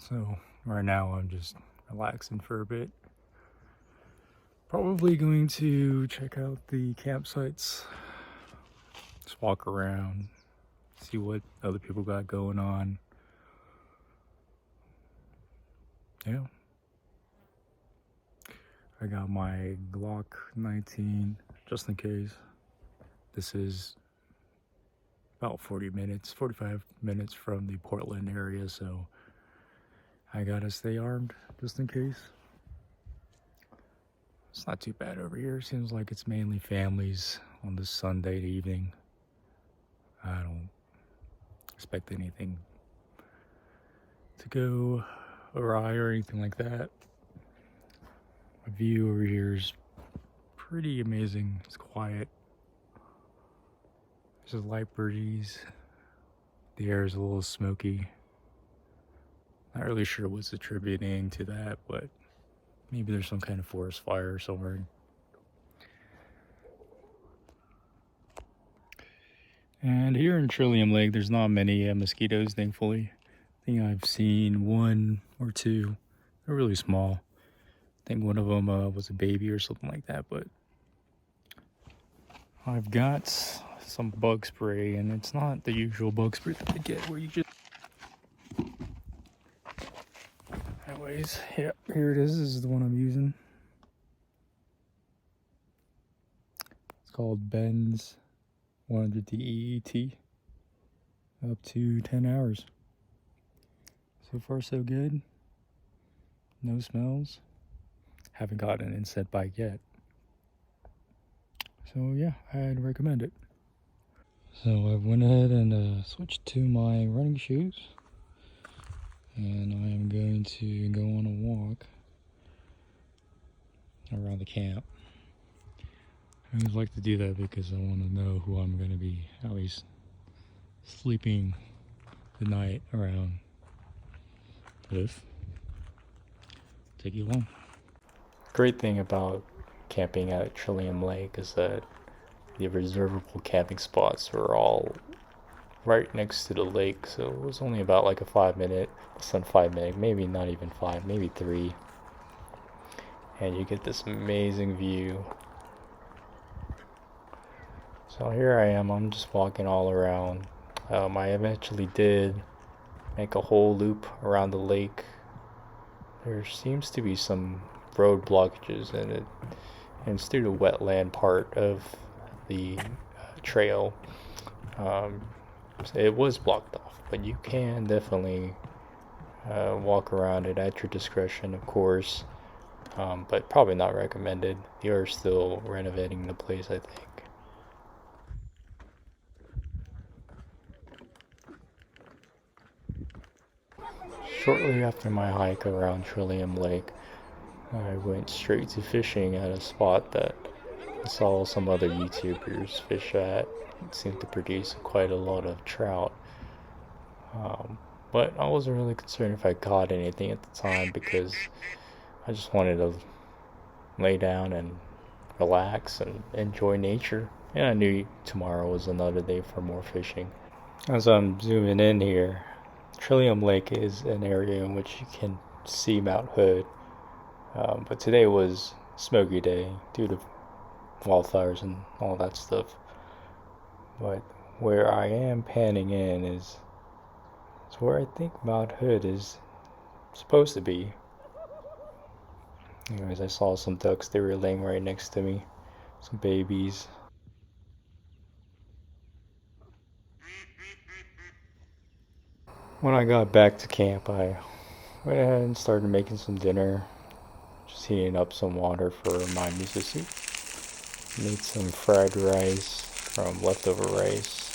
So right now I'm just relaxing for a bit. Probably going to check out the campsites, just walk around, see what other people got going on. Yeah. I got my Glock 19 just in case. This is about 45 minutes from the Portland area, so I gotta stay armed just in case. It's not too bad over here. Seems like it's mainly families on this Sunday evening. I don't expect anything to go awry or anything like that. The view over here is pretty amazing. It's quiet. There's a light breeze. The air is a little smoky. Not really sure what's attributing to that, but maybe there's some kind of forest fire somewhere. And here in Trillium Lake, there's not many mosquitoes, thankfully. I think I've seen one or two. They're really small. I think one of them was a baby or something like that, but I've got some bug spray, and it's not the usual bug spray that I get where you just... Anyways, yeah, here it is. This is the one I'm using. It's called Ben's 100 DEET. Up to 10 hours. So far, so good. No smells. Haven't gotten an insect bite yet. So yeah, I'd recommend it. So I went ahead and switched to my running shoes. And I am going to go on a walk around the camp. I always like to do that because I want to know who I'm going to be at least sleeping the night around with. Take you along. Great thing about camping at Trillium Lake is that the reservable camping spots are all right next to the lake, so it was only about like a 5 minute, less than 5 minute, maybe not even 5, maybe 3, and you get this amazing view. So here I am, I'm just walking all around. I eventually did make a whole loop around the lake. There seems to be some road blockages in it, and it's through the wetland part of the trail. It was blocked off, but you can definitely walk around it at your discretion, of course, but probably not recommended. They are still renovating the place, I think. Shortly after my hike around Trillium Lake, I went straight to fishing at a spot that I saw some other YouTubers fish at. It seemed to produce quite a lot of trout. But I wasn't really concerned if I caught anything at the time because I just wanted to lay down and relax and enjoy nature. And I knew tomorrow was another day for more fishing. As I'm zooming in here, Trillium Lake is an area in which you can see Mount Hood. But today was smoky day due to wildfires and all that stuff. But where I am panning in is where I think Mount Hood is supposed to be. Anyways, I saw some ducks. They were laying right next to me. Some babies. When I got back to camp, I went ahead and started making some dinner. Just heating up some water for my miso soup. Made some fried rice from leftover rice.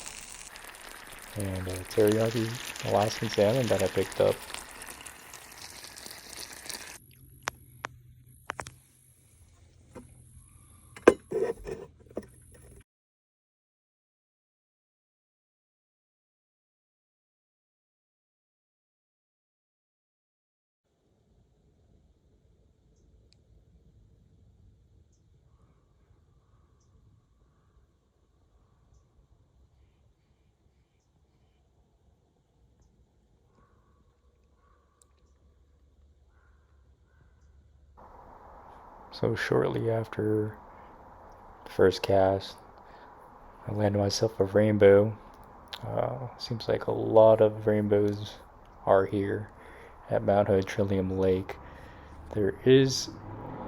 And teriyaki Alaskan salmon that I picked up. So shortly after the first cast, I landed myself a rainbow. Seems like a lot of rainbows are here at Mount Hood Trillium Lake. There is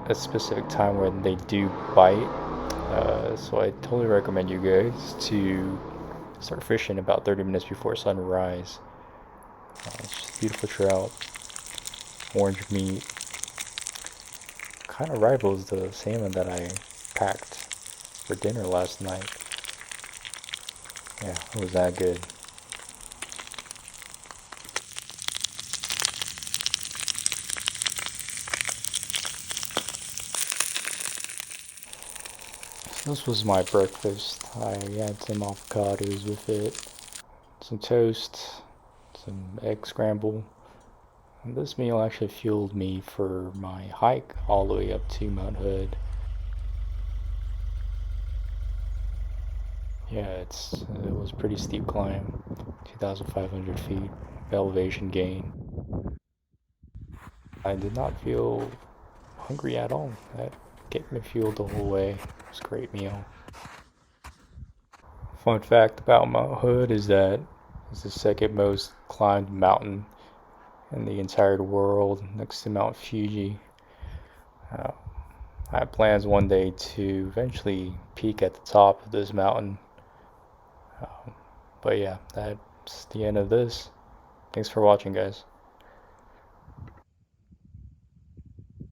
a specific time when they do bite, so I totally recommend you guys to start fishing about 30 minutes before sunrise. It's just beautiful trout, orange meat. Kind of rivals the salmon that I packed for dinner last night. Yeah, it was that good. This was my breakfast. I had some avocados with it, some toast, some egg scramble. And this meal actually fueled me for my hike all the way up to Mount Hood. Yeah, it was a pretty steep climb, 2,500 feet of elevation gain. I did not feel hungry at all. That kept me fueled the whole way. It was a great meal. Fun fact about Mount Hood is that it's the second most climbed mountain in the entire world, next to Mount Fuji. Uh, I have plans one day to eventually peak at the top of this mountain. But yeah, that's the end of this. Thanks for watching, guys.